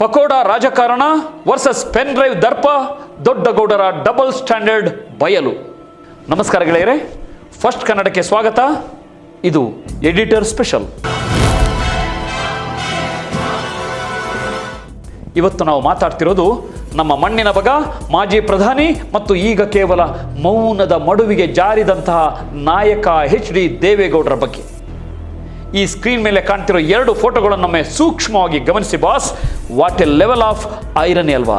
ಪಕೋಡ ರಾಜಕಾರಣ versus pen drive ದರ್ಪ, Doddagoudar double standard ಬಯಲು. ನಮಸ್ಕಾರ ಗೆಳೆಯರೇ, ಫಸ್ಟ್ ಕನ್ನಡಕ್ಕೆ ಸ್ವಾಗತ. ಇದು ಎಡಿಟರ್ ಸ್ಪೆಷಲ್. ಇವತ್ತು ನಾವು ಮಾತಾಡ್ತಿರೋದು ನಮ್ಮ ಮಣ್ಣಿನ ಮಗ, ಮಾಜಿ ಪ್ರಧಾನಿ ಮತ್ತು ಈಗ ಕೇವಲ ಮೌನದ ಮಡುವಿಗೆ ಜಾರಿದಂತಹ ನಾಯಕ HD ದೇವೇಗೌಡರ ಬಗ್ಗೆ. ಈ ಸ್ಕ್ರೀನ್ ಮೇಲೆ ಕಾಣ್ತಿರೋ ಎರಡು ಫೋಟೋಗಳನ್ನೊಮ್ಮೆ ಸೂಕ್ಷ್ಮವಾಗಿ ಗಮನಿಸಿ boss. What A level of irony ಅಲ್ವಾ?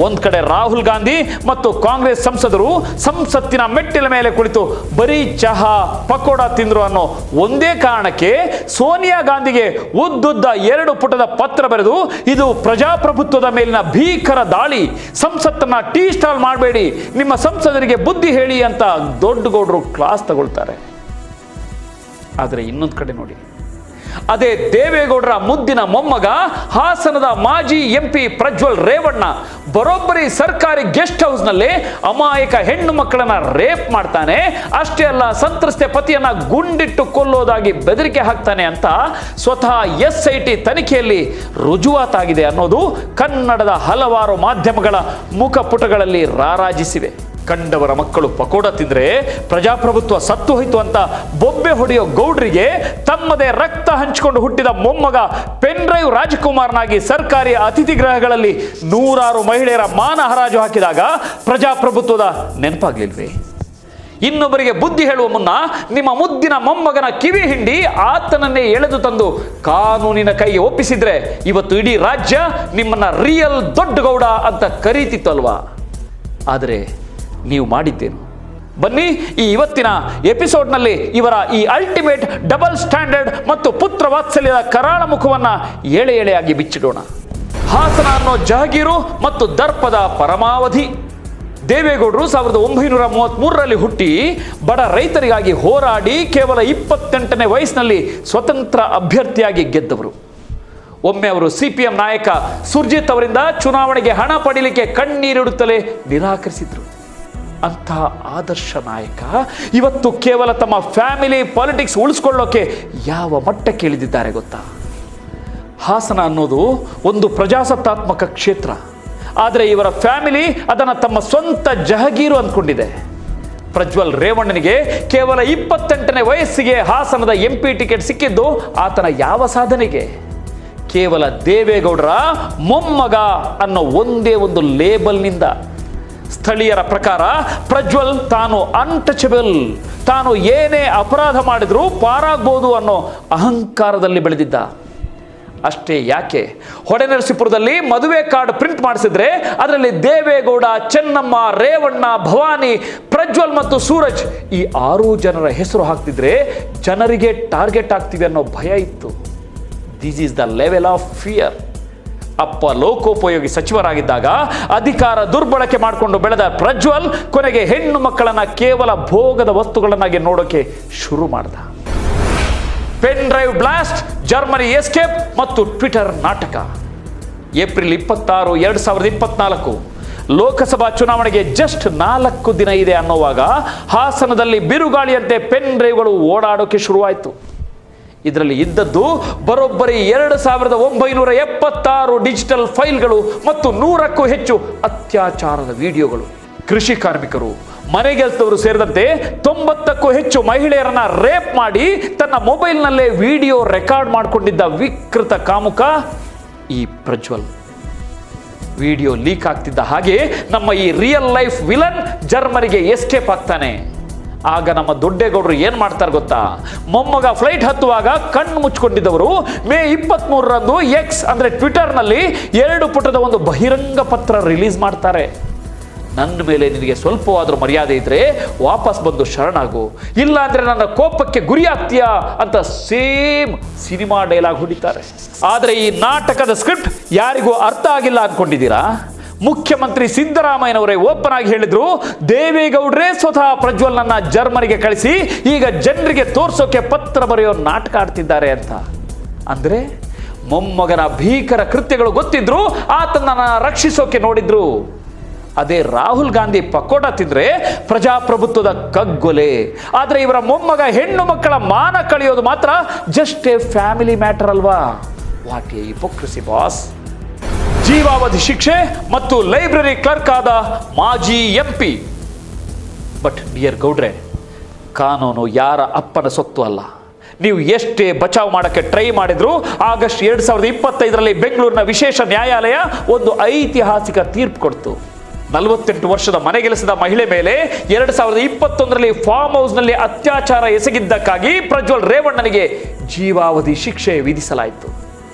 ಒಂದು ಕಡೆ ರಾಹುಲ್ ಗಾಂಧಿ ಮತ್ತು ಕಾಂಗ್ರೆಸ್ ಸಂಸದರು ಸಂಸತ್ತಿನ ಮೆಟ್ಟಿಲ ಮೇಲೆ ಕುಳಿತು ಬರೀ ಚಹಾ ಪಕೋಡ ತಿಂದ್ರು ಅನ್ನೋ ಒಂದೇ ಕಾರಣಕ್ಕೆ ಸೋನಿಯಾ ಗಾಂಧಿಗೆ ಉದ್ದುದ್ದ 2 ಪುಟದ ಪತ್ರ ಬರೆದು ಇದು ಪ್ರಜಾಪ್ರಭುತ್ವದ ಮೇಲಿನ ಭೀಕರ ದಾಳಿ, ಸಂಸತ್ತನ್ನ ಟೀ ಸ್ಟಾಲ್ ಮಾಡಬೇಡಿ, ನಿಮ್ಮ ಸಂಸದರಿಗೆ ಬುದ್ಧಿ ಹೇಳಿ ಅಂತ ದೊಡ್ಡಗೌಡರು ಕ್ಲಾಸ್ ತಗೊಳ್ತಾರೆ. ಆದರೆ ಇನ್ನೊಂದು ಕಡೆ ನೋಡಿ, ಅದೇ ದೇವೇಗೌಡರ ಮುದ್ದಿನ ಮೊಮ್ಮಗ, ಹಾಸನದ ಮಾಜಿ MP ಪ್ರಜ್ವಲ್ ರೇವಣ್ಣ ಬರೋಬ್ಬರಿ ಸರ್ಕಾರಿ ಗೆಸ್ಟ್ ಹೌಸ್ನಲ್ಲಿ ಅಮಾಯಕ ಹೆಣ್ಣು ಮಕ್ಕಳನ್ನ ರೇಪ್ ಮಾಡ್ತಾನೆ, ಅಷ್ಟೇ ಅಲ್ಲ ಸಂತ್ರಸ್ತೆ ಪತಿಯನ್ನ ಗುಂಡಿಟ್ಟು ಕೊಲ್ಲೋದಾಗಿ ಬೆದರಿಕೆ ಹಾಕ್ತಾನೆ ಅಂತ ಸ್ವತಃ SIT ತನಿಖೆಯಲ್ಲಿ ರುಜುವಾತಾಗಿದೆ ಅನ್ನೋದು ಕನ್ನಡದ ಹಲವಾರು ಮಾಧ್ಯಮಗಳ ಮುಖಪುಟಗಳಲ್ಲಿ ರಾರಾಜಿಸಿವೆ. ಕಂಡವರ ಮಕ್ಕಳು ಪಕೋಡ ತಿಂದ್ರೆ ಪ್ರಜಾಪ್ರಭುತ್ವ ಸತ್ತು ಹೋಯ್ತು ಅಂತ ಬೊಬ್ಬೆ ಹೊಡೆಯೋ ಗೌಡ್ರಿಗೆ ತಮ್ಮದೇ ರಕ್ತ ಹಂಚಿಕೊಂಡು ಹುಟ್ಟಿದ ಮೊಮ್ಮಗ ಪೆನ್ ಡ್ರೈವ್ ರಾಜಕುಮಾರನಾಗಿ ಸರ್ಕಾರಿ ಅತಿಥಿ ಗೃಹಗಳಲ್ಲಿ 100 ಮಹಿಳೆಯರ ಮಾನ ಹರಾಜು ಹಾಕಿದಾಗ ಪ್ರಜಾಪ್ರಭುತ್ವದ ನೆನಪಾಗ್ಲಿಲ್ವೇ? ಇನ್ನೊಬ್ಬರಿಗೆ ಬುದ್ಧಿ ಹೇಳುವ ಮುನ್ನ ನಿಮ್ಮ ಮುದ್ದಿನ ಮೊಮ್ಮಗನ ಕಿವಿ ಹಿಂಡಿ ಆತನನ್ನೇ ಎಳೆದು ತಂದು ಕಾನೂನಿನ ಕೈಗೆ ಒಪ್ಪಿಸಿದ್ರೆ ಇವತ್ತು ಇಡೀ ರಾಜ್ಯ ನಿಮ್ಮನ್ನ ರಿಯಲ್ ದೊಡ್ಡಗೌಡ ಅಂತ ಕರೀತಿತ್ತು ಅಲ್ವಾ? ಆದರೆ ನೀವು ಮಾಡಿದ್ದೇನು? ಬನ್ನಿ ಈ ಇವತ್ತಿನ ಎಪಿಸೋಡ್ನಲ್ಲಿ ಇವರ ಈ ಅಲ್ಟಿಮೇಟ್ ಡಬಲ್ ಸ್ಟ್ಯಾಂಡರ್ಡ್ ಮತ್ತು ಪುತ್ರ ವಾತ್ಸಲ್ಯದ ಕರಾಳ ಮುಖವನ್ನ ಎಳೆ ಎಳೆಯಾಗಿ ಬಿಚ್ಚಿಡೋಣ. ಹಾಸನ ಅನ್ನೋ ಜಹಗೀರು ಮತ್ತು ದರ್ಪದ ಪರಮಾವಧಿ. ದೇವೇಗೌಡರು 1933ರಲ್ಲಿ ಹುಟ್ಟಿ ಬಡ ರೈತರಿಗಾಗಿ ಹೋರಾಡಿ ಕೇವಲ 28ನೇ ವಯಸ್ಸಿನಲ್ಲಿ ಸ್ವತಂತ್ರ ಅಭ್ಯರ್ಥಿಯಾಗಿ ಗೆದ್ದವರು. ಒಮ್ಮೆ ಅವರು CPM ನಾಯಕ ಸುರ್ಜಿತ್ ಅವರಿಂದ ಚುನಾವಣೆಗೆ ಹಣ ಪಡೀಲಿಕ್ಕೆ ಕಣ್ಣೀರಿಡುತ್ತಲೇ ನಿರಾಕರಿಸಿದ್ರು. ಅಂತಹ ಆದರ್ಶ ನಾಯಕ ಇವತ್ತು ಕೇವಲ ತಮ್ಮ ಫ್ಯಾಮಿಲಿ ಪಾಲಿಟಿಕ್ಸ್ ಉಳಿಸ್ಕೊಳ್ಳೋಕೆ ಯಾವ ಮಟ್ಟಕ್ಕೆ ಇಳಿದಿದ್ದಾರೆ ಗೊತ್ತಾ? ಹಾಸನ ಅನ್ನೋದು ಒಂದು ಪ್ರಜಾಸತ್ತಾತ್ಮಕ ಕ್ಷೇತ್ರ, ಆದರೆ ಇವರ ಫ್ಯಾಮಿಲಿ ಅದನ್ನು ತಮ್ಮ ಸ್ವಂತ ಜಹಗೀರು ಅಂದ್ಕೊಂಡಿದೆ. ಪ್ರಜ್ವಲ್ ರೇವಣ್ಣನಿಗೆ ಕೇವಲ 28ನೇ ವಯಸ್ಸಿಗೆ ಹಾಸನದ MP ಟಿಕೆಟ್ ಸಿಕ್ಕಿದ್ದು ಆತನ ಯಾವ ಸಾಧನೆಗೆ? ಕೇವಲ ದೇವೇಗೌಡರ ಮೊಮ್ಮಗ ಅನ್ನೋ ಒಂದೇ ಒಂದು ಲೇಬಲ್ನಿಂದ. ಸ್ಥಳೀಯರ ಪ್ರಕಾರ ಪ್ರಜ್ವಲ್ ತಾನು ಅನ್ಟಚಬಲ್, ತಾನು ಏನೇ ಅಪರಾಧ ಮಾಡಿದ್ರೂ ಪಾರಾಗ್ಬೋದು ಅನ್ನೋ ಅಹಂಕಾರದಲ್ಲಿ ಬೆಳೆದಿದ್ದ. ಅಷ್ಟೇ ಯಾಕೆ, ಹೊಳೆನರಸೀಪುರದಲ್ಲಿ ಮದುವೆ ಕಾರ್ಡ್ ಪ್ರಿಂಟ್ ಮಾಡಿಸಿದ್ರೆ ಅದರಲ್ಲಿ ದೇವೇಗೌಡ, ಚೆನ್ನಮ್ಮ, ರೇವಣ್ಣ, ಭವಾನಿ, ಪ್ರಜ್ವಲ್ ಮತ್ತು ಸೂರಜ್ ಈ 6 ಜನರ ಹೆಸರು ಹಾಕ್ತಿದ್ರೆ ಜನರಿಗೆ ಟಾರ್ಗೆಟ್ ಆಗ್ತಿವೆ ಅನ್ನೋ ಭಯ ಇತ್ತು. This is the level of fear. ಅಪ್ಪ ಲೋಕೋಪಯೋಗಿ ಸಚಿವರಾಗಿದ್ದಾಗ ಅಧಿಕಾರ ದುರ್ಬಳಕೆ ಮಾಡಿಕೊಂಡು ಬೆಳೆದ ಪ್ರಜ್ವಲ್ ಕೊನೆಗೆ ಹೆಣ್ಣು ಮಕ್ಕಳನ್ನ ಕೇವಲ ಭೋಗದ ವಸ್ತುಗಳನ್ನಾಗಿ ನೋಡೋಕೆ ಶುರು ಮಾಡ್ದ. Pen drive blast, Germany escape ಮತ್ತು ಟ್ವಿಟರ್ ನಾಟಕ. ಏಪ್ರಿಲ್ 26, 2024 ಲೋಕಸಭಾ ಚುನಾವಣೆಗೆ ಜಸ್ಟ್ 4 ದಿನ ಇದೆ ಅನ್ನೋವಾಗ ಹಾಸನದಲ್ಲಿ ಬಿರುಗಾಳಿಯಂತೆ ಪೆನ್ ಡ್ರೈವ್ಗಳು ಓಡಾಡೋಕೆ ಶುರುವಾಯಿತು. ಇದರಲ್ಲಿ ಇದ್ದದ್ದು ಬರೋಬ್ಬರಿ 2976 ಡಿಜಿಟಲ್ ಫೈಲ್ಗಳು ಮತ್ತು 100ಕ್ಕೂ ಹೆಚ್ಚು ಅತ್ಯಾಚಾರದ ವಿಡಿಯೋಗಳು. ಕೃಷಿ ಕಾರ್ಮಿಕರು, ಮನೆಗೆಲಸದವರು ಸೇರಿದಂತೆ 90ಕ್ಕೂ ಹೆಚ್ಚು ಮಹಿಳೆಯರನ್ನ ರೇಪ್ ಮಾಡಿ ತನ್ನ ಮೊಬೈಲ್ನಲ್ಲೇ ವಿಡಿಯೋ ರೆಕಾರ್ಡ್ ಮಾಡಿಕೊಂಡಿದ್ದ ವಿಕೃತ ಕಾಮುಕ ಈ ಪ್ರಜ್ವಲ್. ವಿಡಿಯೋ ಲೀಕ್ ಆಗ್ತಿದ್ದ ಹಾಗೆ ನಮ್ಮ ಈ ರಿಯಲ್ ಲೈಫ್ ವಿಲನ್ ಜರ್ಮನಿಗೆ ಎಸ್ಕೇಪ್ ಆಗ್ತಾನೆ. ಆಗ ನಮ್ಮ ದೊಡ್ಡೇಗೌಡರು ಏನ್ ಮಾಡ್ತಾರೆ ಗೊತ್ತಾ? ಮೊಮ್ಮಗ ಫ್ಲೈಟ್ ಹತ್ತುವಾಗ ಕಣ್ಣು ಮುಚ್ಕೊಂಡಿದ್ದವರು ಮೇ 23ರಂದು X ಅಂದ್ರೆ ಟ್ವಿಟರ್ನಲ್ಲಿ 2 ಪುಟದ ಒಂದು ಬಹಿರಂಗ ಪತ್ರ ರಿಲೀಸ್ ಮಾಡ್ತಾರೆ. ನನ್ನ ಮೇಲೆ ನಿನಗೆ ಸ್ವಲ್ಪವಾದ್ರೂ ಮರ್ಯಾದೆ ಇದ್ರೆ ವಾಪಸ್ ಬಂದು ಶರಣಾಗು, ಇಲ್ಲ ಅಂದ್ರೆ ನನ್ನ ಕೋಪಕ್ಕೆ ಗುರಿ ಆಗ್ತೀಯಾ ಅಂತ ಸೇಮ್ ಸಿನಿಮಾ ಡೈಲಾಗ್ ಹೊಡಿತಾರೆ. ಆದ್ರೆ ಈ ನಾಟಕದ ಸ್ಕ್ರಿಪ್ಟ್ ಯಾರಿಗೂ ಅರ್ಥ ಆಗಿಲ್ಲ ಅನ್ಕೊಂಡಿದ್ದೀರಾ? ಮುಖ್ಯಮಂತ್ರಿ ಸಿದ್ದರಾಮಯ್ಯನವರೇ ಓಪನ್ ಆಗಿ ಹೇಳಿದ್ರು, ದೇವೇಗೌಡರೇ ಸ್ವತಃ ಪ್ರಜ್ವಲ್ನನ್ನ ಜರ್ಮನಿಗೆ ಕಳಿಸಿ ಈಗ ಜನರಿಗೆ ತೋರ್ಸೋಕೆ ಪತ್ರ ಬರೆಯೋ ನಾಟಕ ಆಡ್ತಿದ್ದಾರೆ ಅಂತ. ಅಂದ್ರೆ ಮೊಮ್ಮಗನ ಭೀಕರ ಕೃತ್ಯಗಳು ಗೊತ್ತಿದ್ರು ಆತನನ್ನ ರಕ್ಷಿಸೋಕೆ ನೋಡಿದ್ರು. ಅದೇ ರಾಹುಲ್ ಗಾಂಧಿ ಪಕೋಡ ತಿಂದ್ರೆ ಪ್ರಜಾಪ್ರಭುತ್ವದ ಕಗ್ಗೊಲೆ, ಆದ್ರೆ ಇವರ ಮೊಮ್ಮಗ ಹೆಣ್ಣು ಮಕ್ಕಳ ಮಾನ ಕಳೆಯೋದು ಮಾತ್ರ ಜಸ್ಟ್ ಎ ಫ್ಯಾಮಿಲಿ ಮ್ಯಾಟರ್ ಅಲ್ವಾ? What A hypocrisy boss. ಜೀವಾವಧಿ ಶಿಕ್ಷೆ ಮತ್ತು ಲೈಬ್ರರಿ ಕ್ಲರ್ಕ್ ಆದ ಮಾಜಿ MP. ಬಟ್ ಡಿಯರ್ ಗೌಡ್ರೆ, ಕಾನೂನು ಯಾರ ಅಪ್ಪನ ಸೊತ್ತು ಅಲ್ಲ. ನೀವು ಎಷ್ಟೇ ಬಚಾವ್ ಮಾಡೋಕ್ಕೆ ಟ್ರೈ ಮಾಡಿದ್ರು ಆಗಸ್ಟ್ 2025ರಲ್ಲಿ ಬೆಂಗಳೂರಿನ ವಿಶೇಷ ನ್ಯಾಯಾಲಯ ಒಂದು ಐತಿಹಾಸಿಕ ತೀರ್ಪು ಕೊಡ್ತು. 48 ವರ್ಷದ ಮನೆಗೆಲಸದ ಮಹಿಳೆ ಮೇಲೆ 2021ರಲ್ಲಿ ಫಾರ್ಮ್ ಹೌಸ್ನಲ್ಲಿ ಅತ್ಯಾಚಾರ ಎಸಗಿದ್ದಕ್ಕಾಗಿ ಪ್ರಜ್ವಲ್ ರೇವಣ್ಣನಿಗೆ ಜೀವಾವಧಿ ಶಿಕ್ಷೆ ವಿಧಿಸಲಾಯಿತು.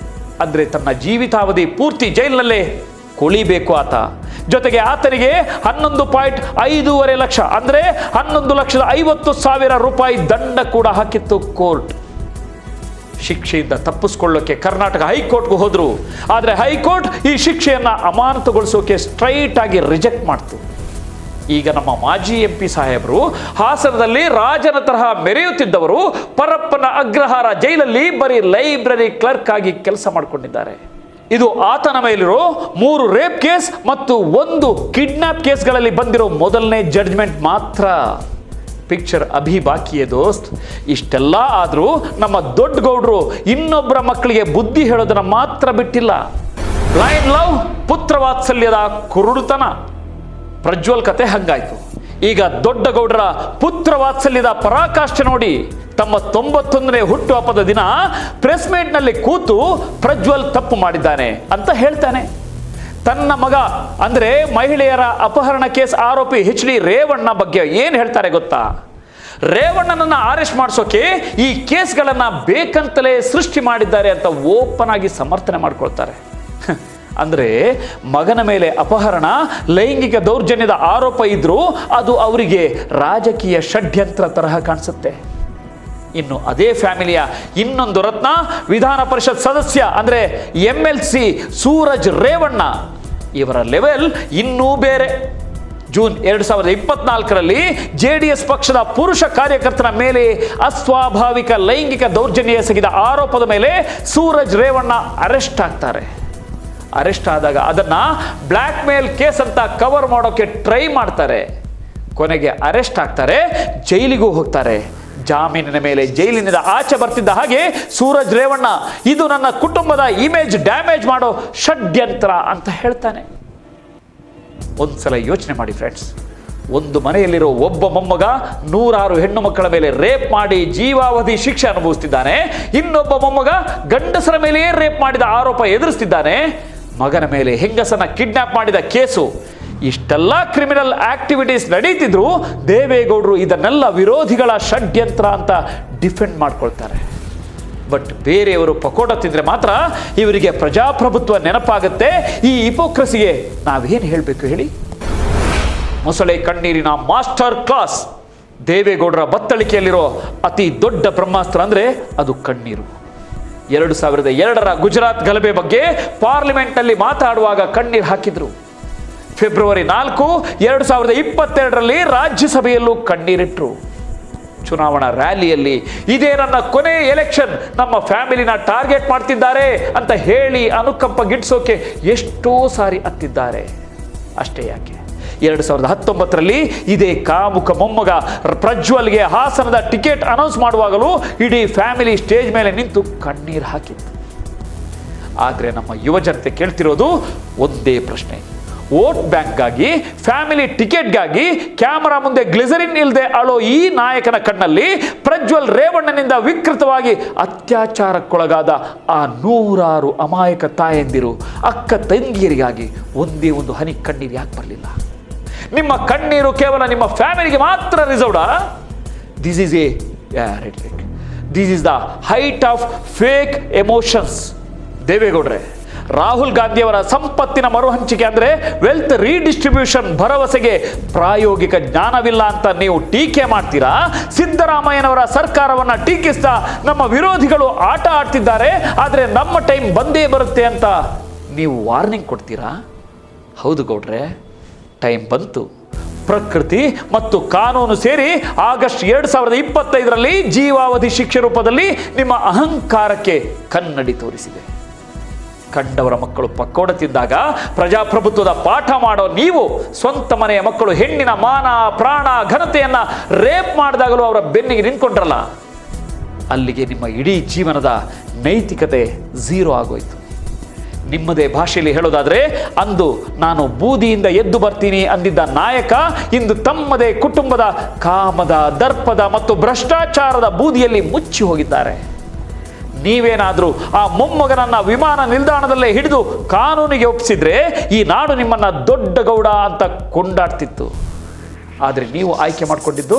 ಅಂದರೆ ತನ್ನ ಜೀವಿತಾವಧಿ ಪೂರ್ತಿ ಜೈಲಿನಲ್ಲೇ ಕೊಳಿಬೇಕು ಆತ. ಜೊತೆಗೆ ಆತನಿಗೆ 11.5 ಲಕ್ಷ ಅಂದರೆ 11,50,000 ರೂಪಾಯಿ ದಂಡ ಕೂಡ ಹಾಕಿತ್ತು ಕೋರ್ಟ್. ಶಿಕ್ಷೆಯಿಂದ ತಪ್ಪಿಸ್ಕೊಳ್ಳೋಕೆ ಕರ್ನಾಟಕ ಹೈಕೋರ್ಟ್ಗೂ ಹೋದ್ರು. ಆದರೆ ಹೈಕೋರ್ಟ್ ಈ ಶಿಕ್ಷೆಯನ್ನು ಅಮಾನತುಗೊಳಿಸೋಕೆ ಸ್ಟ್ರೈಟ್ ಆಗಿ ರಿಜೆಕ್ಟ್ ಮಾಡ್ತು. ಈಗ ನಮ್ಮ ಮಾಜಿ MP ಸಾಹೇಬರು ಹಾಸನದಲ್ಲಿ ರಾಜನ ತರಹ ಮೆರೆಯುತ್ತಿದ್ದವರು ಪರಪ್ಪನ ಅಗ್ರಹಾರ ಜೈಲಲ್ಲಿ ಬರೀ ಲೈಬ್ರರಿ ಕ್ಲರ್ಕ್ ಆಗಿ ಕೆಲಸ ಮಾಡಿಕೊಂಡಿದ್ದಾರೆ. ಇದು ಆತನ ಮೇಲಿರೋ 3 ರೇಪ್ ಕೇಸ್ ಮತ್ತು 1 ಕಿಡ್ನಾಪ್ ಕೇಸ್ಗಳಲ್ಲಿ ಬಂದಿರೋ ಮೊದಲನೇ ಜಡ್ಜ್ಮೆಂಟ್ ಮಾತ್ರ. ಪಿಕ್ಚರ್ ಅಭಿ ಬಾಕಿಯೇ ದೋಸ್ತ್. ಇಷ್ಟೆಲ್ಲ ಆದರೂ ನಮ್ಮ ದೊಡ್ಡ ಗೌಡ್ರು ಇನ್ನೊಬ್ಬರ ಮಕ್ಕಳಿಗೆ ಬುದ್ಧಿ ಹೇಳೋದನ್ನ ಮಾತ್ರ ಬಿಟ್ಟಿಲ್ಲ. ಬ್ಲೈಂಡ್ ಲವ್, ಪುತ್ರ ವಾತ್ಸಲ್ಯದ ಕುರುಡುತನ. ಪ್ರಜ್ವಲ್ ಕತೆ ಹಂಗಾಯ್ತು. ಈಗ ದೊಡ್ಡ ಗೌಡರ ಪುತ್ರ ವಾತ್ಸಲ್ಯದ ಪರಾಕಾಷ್ಠೆ ನೋಡಿ ತಮ್ಮ 91ನೇ ಹುಟ್ಟುಹಬ್ಬದ ದಿನ ಪ್ರೆಸ್ ಮೀಟ್ನಲ್ಲಿ ಕೂತು ಪ್ರಜ್ವಲ್ ತಪ್ಪು ಮಾಡಿದ್ದಾನೆ ಅಂತ ಹೇಳ್ತಾನೆ. ತನ್ನ ಮಗ ಅಂದರೆ ಮಹಿಳೆಯರ ಅಪಹರಣ ಕೇಸ್ ಆರೋಪಿ HD ರೇವಣ್ಣ ಬಗ್ಗೆ ಏನು ಹೇಳ್ತಾರೆ ಗೊತ್ತಾ? ರೇವಣ್ಣನನ್ನು ಅರೆಸ್ಟ್ ಮಾಡಿಸೋಕೆ ಈ ಕೇಸ್ಗಳನ್ನು ಬೇಕಂತಲೇ ಸೃಷ್ಟಿ ಮಾಡಿದ್ದಾರೆ ಅಂತ ಓಪನ್ ಆಗಿ ಸಮರ್ಥನೆ ಮಾಡ್ಕೊಳ್ತಾರೆ. ಅಂದರೆ ಮಗನ ಮೇಲೆ ಅಪಹರಣ, ಲೈಂಗಿಕ ದೌರ್ಜನ್ಯದ ಆರೋಪ ಇದ್ರೂ ಅದು ಅವರಿಗೆ ರಾಜಕೀಯ ಷಡ್ಯಂತ್ರ ತರಹ ಕಾಣಿಸುತ್ತೆ. ಇನ್ನು ಅದೇ ಫ್ಯಾಮಿಲಿಯ ಇನ್ನೊಂದು ರತ್ನ ವಿಧಾನ ಪರಿಷತ್ ಸದಸ್ಯ ಅಂದರೆ MLC ಸೂರಜ್ ರೇವಣ್ಣ. ಇವರ ಲೆವೆಲ್ ಇನ್ನೂ ಬೇರೆ. ಜೂನ್ 2024ರಲ್ಲಿ JDS ಪಕ್ಷದ ಪುರುಷ ಕಾರ್ಯಕರ್ತನ ಮೇಲೆ ಅಸ್ವಾಭಾವಿಕ ಲೈಂಗಿಕ ದೌರ್ಜನ್ಯ ಎಸಗಿದ ಆರೋಪದ ಮೇಲೆ ಸೂರಜ್ ರೇವಣ್ಣ ಅರೆಸ್ಟ್ ಆಗ್ತಾರೆ. ಅರೆಸ್ಟ್ ಆದಾಗ ಅದನ್ನ ಬ್ಲ್ಯಾಕ್ ಮೇಲ್ ಕೇಸ್ ಅಂತ ಕವರ್ ಮಾಡೋಕೆ ಟ್ರೈ ಮಾಡ್ತಾರೆ. ಕೊನೆಗೆ ಅರೆಸ್ಟ್ ಆಗ್ತಾರೆ, ಜೈಲಿಗೂ ಹೋಗ್ತಾರೆ. ಜಾಮೀನಿನ ಮೇಲೆ ಜೈಲಿನಿಂದ ಆಚೆ ಬರ್ತಿದ್ದ ಹಾಗೆ ಸೂರಜ್ ರೇವಣ್ಣ ಇದು ನನ್ನ ಕುಟುಂಬದ ಇಮೇಜ್ ಡ್ಯಾಮೇಜ್ ಮಾಡೋ ಷಡ್ಯಂತ್ರ ಅಂತ ಹೇಳ್ತಾನೆ. ಒಂದ್ಸಲ ಯೋಚನೆ ಮಾಡಿ ಫ್ರೆಂಡ್ಸ್, ಒಂದು ಮನೆಯಲ್ಲಿರೋ ಒಬ್ಬ ಮೊಮ್ಮಗ 106 ಹೆಣ್ಣು ಮಕ್ಕಳ ಮೇಲೆ ರೇಪ್ ಮಾಡಿ ಜೀವಾವಧಿ ಶಿಕ್ಷೆ ಅನುಭವಿಸ್ತಿದ್ದಾನೆ. ಇನ್ನೊಬ್ಬ ಮೊಮ್ಮಗ ಗಂಡಸರ ಮೇಲೆಯೇ ರೇಪ್ ಮಾಡಿದ ಆರೋಪ ಎದುರಿಸ್ತಿದ್ದಾನೆ. ಮಗನ ಮೇಲೆ ಹೆಂಗಸನ್ನ ಕಿಡ್ನಾಪ್ ಮಾಡಿದ ಕೇಸು. ಇಷ್ಟೆಲ್ಲ ಕ್ರಿಮಿನಲ್ ಆಕ್ಟಿವಿಟೀಸ್ ನಡೀತಿದ್ರು ದೇವೇಗೌಡರು ಇದನ್ನೆಲ್ಲ ವಿರೋಧಿಗಳ ಷಡ್ಯಂತ್ರ ಅಂತ ಡಿಫೆಂಡ್ ಮಾಡ್ಕೊಳ್ತಾರೆ. ಬಟ್ ಬೇರೆಯವರು ಪಕೋಡ ತಿಂದರೆ ಮಾತ್ರ ಇವರಿಗೆ ಪ್ರಜಾಪ್ರಭುತ್ವ ನೆನಪಾಗುತ್ತೆ. ಈ ಹಿಪೋಕ್ರಸಿಗೆ ನಾವೇನು ಹೇಳಬೇಕು ಹೇಳಿ? ಮೊಸಳೆ ಕಣ್ಣೀರಿನ ಮಾಸ್ಟರ್ ಕ್ಲಾಸ್. ದೇವೇಗೌಡರ ಬತ್ತಳಿಕೆಯಲ್ಲಿರೋ ಅತಿ ದೊಡ್ಡ ಬ್ರಹ್ಮಾಸ್ತ್ರ ಅಂದರೆ ಅದು ಕಣ್ಣೀರು. 2002ರ ಗುಜರಾತ್ ಗಲಭೆ ಬಗ್ಗೆ ಪಾರ್ಲಿಮೆಂಟ್ನಲ್ಲಿ ಮಾತಾಡುವಾಗ ಕಣ್ಣೀರು ಹಾಕಿದ್ರು. ಫೆಬ್ರವರಿ 4, 2022ರಲ್ಲಿ ರಾಜ್ಯಸಭೆಯಲ್ಲೂ ಕಣ್ಣೀರಿಟ್ರು. ಚುನಾವಣಾ ರ್ಯಾಲಿಯಲ್ಲಿ ಇದೇ ನನ್ನ ಕೊನೆ ಎಲೆಕ್ಷನ್, ನಮ್ಮ ಫ್ಯಾಮಿಲಿನ ಟಾರ್ಗೆಟ್ ಮಾಡ್ತಿದ್ದಾರೆ ಅಂತ ಹೇಳಿ ಅನುಕಂಪ ಗಿಟ್ಟಿಸೋಕೆ ಎಷ್ಟೋ ಸಾರಿ ಅತ್ತಿದ್ದಾರೆ. ಅಷ್ಟೇ ಯಾಕೆ 2019ರಲ್ಲಿ ಇದೇ ಕಾಮುಕ ಮೊಮ್ಮಗ ಪ್ರಜ್ವಲ್ಗೆ ಹಾಸನದ ಟಿಕೆಟ್ ಅನೌನ್ಸ್ ಮಾಡುವಾಗಲೂ ಇಡೀ ಫ್ಯಾಮಿಲಿ ಸ್ಟೇಜ್ ಮೇಲೆ ನಿಂತು ಕಣ್ಣೀರು ಹಾಕಿತ್ತು. ಆದರೆ ನಮ್ಮ ಯುವ ಜನತೆ ಕೇಳ್ತಿರೋದು ಒಂದೇ ಪ್ರಶ್ನೆ. ವೋಟ್ ಬ್ಯಾಂಕ್ಗಾಗಿ, ಫ್ಯಾಮಿಲಿ ಟಿಕೆಟ್ಗಾಗಿ ಕ್ಯಾಮರಾ ಮುಂದೆ ಗ್ಲಿಸರಿನ್ ಇಲ್ಲದೆ ಅಳೋ ಈ ನಾಯಕನ ಕಣ್ಣಲ್ಲಿ ಪ್ರಜ್ವಲ್ ರೇವಣ್ಣನಿಂದ ವಿಕೃತವಾಗಿ ಅತ್ಯಾಚಾರಕ್ಕೊಳಗಾದ ಆ 106 ಅಮಾಯಕ ತಾಯಂದಿರು, ಅಕ್ಕ ತಂಗಿಯರಿಗಾಗಿ ಒಂದೇ ಒಂದು ಹನಿ ಕಣ್ಣೀರು ಯಾಕೆ ಬರಲಿಲ್ಲ? ನಿಮ್ಮ ಕಣ್ಣೀರು ಕೇವಲ ನಿಮ್ಮ ಫ್ಯಾಮಿಲಿಗೆ ಮಾತ್ರ ರಿಸರ್ವ್ಡಾ? This is the height of fake emotions. ದೇವೇಗೌಡ್ರೆ, ರಾಹುಲ್ ಗಾಂಧಿಯವರ ಸಂಪತ್ತಿನ ಮರುಹಂಚಿಕೆ ಅಂದರೆ ವೆಲ್ತ್ ರೀಡಿಸ್ಟ್ರಿಬ್ಯೂಷನ್ ಭರವಸೆಗೆ ಪ್ರಾಯೋಗಿಕ ಜ್ಞಾನವಿಲ್ಲ ಅಂತ ನೀವು ಟೀಕೆ ಮಾಡ್ತೀರಾ. ಸಿದ್ದರಾಮಯ್ಯನವರ ಸರ್ಕಾರವನ್ನು ಟೀಕಿಸ್ತಾ ನಮ್ಮ ವಿರೋಧಿಗಳು ಆಟ ಆಡ್ತಿದ್ದಾರೆ, ಆದರೆ ನಮ್ಮ ಟೈಮ್ ಬಂದೇ ಬರುತ್ತೆ ಅಂತ ನೀವು ವಾರ್ನಿಂಗ್ ಕೊಡ್ತೀರಾ. ಹೌದು ಗೌಡ್ರೆ, ಟೈಮ್ ಬಂತು. ಪ್ರಕೃತಿ ಮತ್ತು ಕಾನೂನು ಸೇರಿ ಆಗಸ್ಟ್ 2025ರಲ್ಲಿ ಜೀವಾವಧಿ ಶಿಕ್ಷೆ ರೂಪದಲ್ಲಿ ನಿಮ್ಮ ಅಹಂಕಾರಕ್ಕೆ ಕನ್ನಡಿ ತೋರಿಸಿದೆ. ಕಂಡವರ ಮಕ್ಕಳು ಪಕ್ಕೋಡ ತಿಂದಾಗ ಪ್ರಜಾಪ್ರಭುತ್ವದ ಪಾಠ ಮಾಡೋ ನೀವು ಸ್ವಂತ ಮನೆಯ ಮಕ್ಕಳು ಹೆಣ್ಣಿನ ಮಾನ ಪ್ರಾಣ ಘನತೆಯನ್ನ ರೇಪ್ ಮಾಡಿದಾಗಲೂ ಅವರ ಬೆನ್ನಿಗೆ ನಿಂತ್ಕೊಂಡ್ರಲ್ಲ, ಅಲ್ಲಿಗೆ ನಿಮ್ಮ ಇಡೀ ಜೀವನದ ನೈತಿಕತೆ ಝೀರೋ ಆಗೋಯ್ತು. ನಿಮ್ಮದೇ ಭಾಷೆಯಲ್ಲಿ ಹೇಳೋದಾದರೆ, ಅಂದು ನಾನು ಬೂದಿಯಿಂದ ಎದ್ದು ಬರ್ತೀನಿ ಅಂದಿದ್ದ ನಾಯಕ ಇಂದು ತಮ್ಮದೇ ಕುಟುಂಬದ ಕಾಮದ, ದರ್ಪದ ಮತ್ತು ಭ್ರಷ್ಟಾಚಾರದ ಬೂದಿಯಲ್ಲಿ ಮುಚ್ಚಿ ಹೋಗಿದ್ದಾರೆ. ನೀವೇನಾದರೂ ಆ ಮೊಮ್ಮಗನನ್ನ ವಿಮಾನ ನಿಲ್ದಾಣದಲ್ಲೇ ಹಿಡಿದು ಕಾನೂನಿಗೆ ಒಪ್ಪಿಸಿದ್ರೆ ಈ ನಾಡು ನಿಮ್ಮನ್ನ ದೊಡ್ಡ ಗೌಡ ಅಂತ ಕೊಂಡಾಡ್ತಿತ್ತು. ಆದರೆ ನೀವು ಆಯ್ಕೆ ಮಾಡಿಕೊಂಡಿದ್ದು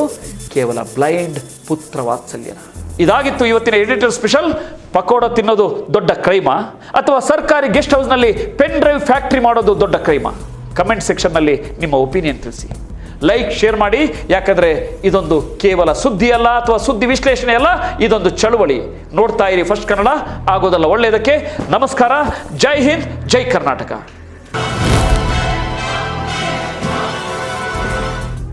ಕೇವಲ ಬ್ಲೈಂಡ್ ಪುತ್ರ ವಾತ್ಸಲ್ಯನ. ಇದಾಗಿತ್ತು ಇವತ್ತಿನ ಎಡಿಟರ್ ಸ್ಪೆಷಲ್. ಪಕೋಡ ತಿನ್ನೋದು ದೊಡ್ಡ ಕ್ರೈಮಾ ಅಥವಾ ಸರ್ಕಾರಿ ಗೆಸ್ಟ್ ಹೌಸ್ನಲ್ಲಿ ಪೆನ್ ಡ್ರೈವ್ ಫ್ಯಾಕ್ಟ್ರಿ ಮಾಡೋದು ದೊಡ್ಡ ಕ್ರೈಮಾ? ಕಮೆಂಟ್ ಸೆಕ್ಷನ್ನಲ್ಲಿ ನಿಮ್ಮ ಒಪಿನಿಯನ್ ತಿಳಿಸಿ. ಲೈಕ್, ಶೇರ್ ಮಾಡಿ. ಯಾಕಂದರೆ ಇದೊಂದು ಕೇವಲ ಸುದ್ದಿ ಅಲ್ಲ ಅಥವಾ ಸುದ್ದಿ ವಿಶ್ಲೇಷಣೆ ಅಲ್ಲ, ಇದೊಂದು ಚಳುವಳಿ. ನೋಡ್ತಾ ಇರಿ ಫಸ್ಟ್ ಕನ್ನಡ, ಆಗೋದಲ್ಲ ಒಳ್ಳೆಯದಕ್ಕೆ. ನಮಸ್ಕಾರ. ಜೈ ಹಿಂದ್, ಜೈ ಕರ್ನಾಟಕ.